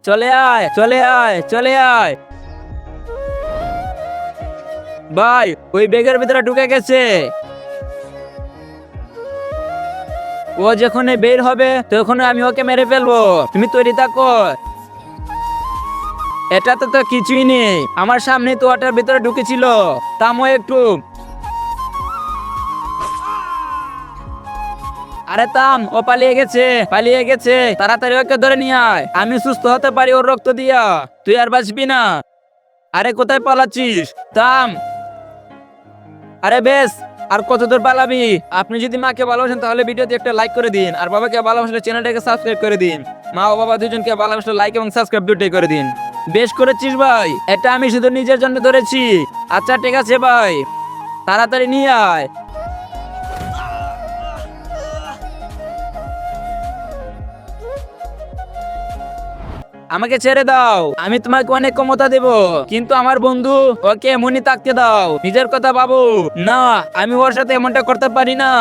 চলে আয়, চলে আয়, চলে আয়। ভাই, ওই ব্যাগের ভিতরে ঢুকে গেছে। ও যখন বের হবে তখন আমি ওকে মেরে ফেলবো। তুমি তৈরি থাকো। এটাতে তো কিছুই নেই, আমার সামনে তো ওটার ভিতরে ঢুকেছিল। থামো একটু। আরে থাম, ও পালিয়ে গেছে, পালিয়ে গেছে। তাড়াতাড়ি ওকে ধরে নিয়ে আয়, আমি সুস্থ হতে পারি ওর রক্ত দিয়া। তুই আর বাঁচবি না। আরে কোথায় পালাচ্ছিস? থাম। আরে বেশ, আর কত দূর পালাবি? আপনি যদি মাকে ভালোবাসেন তাহলে ভিডিওতে একটা লাইক করে দিন, আর বাবাকে ভালোবাসলে চ্যানেলটাকে সাবস্ক্রাইব করে দিন। মা ও বাবা দুজনকে ভালোবাসলে লাইক এবং সাবস্ক্রাইব দুটোই করে দিন। বেশ করেছিস ভাই, এটা আমি শুধু নিজের জন্য ধরেছি। আচ্ছা ঠিক আছে ভাই, তাড়াতাড়ি নিয়ে আয়। আমাকে ছেড়ে দাও, আমি তোমাকে অনেক ক্ষমতা দেব, কিন্তু আমার বন্ধু ওকে এমনই থাকতে দাও। নিজের কথা ভাবো। না, আমি ওর সাথে এমনটা করতে পারি না।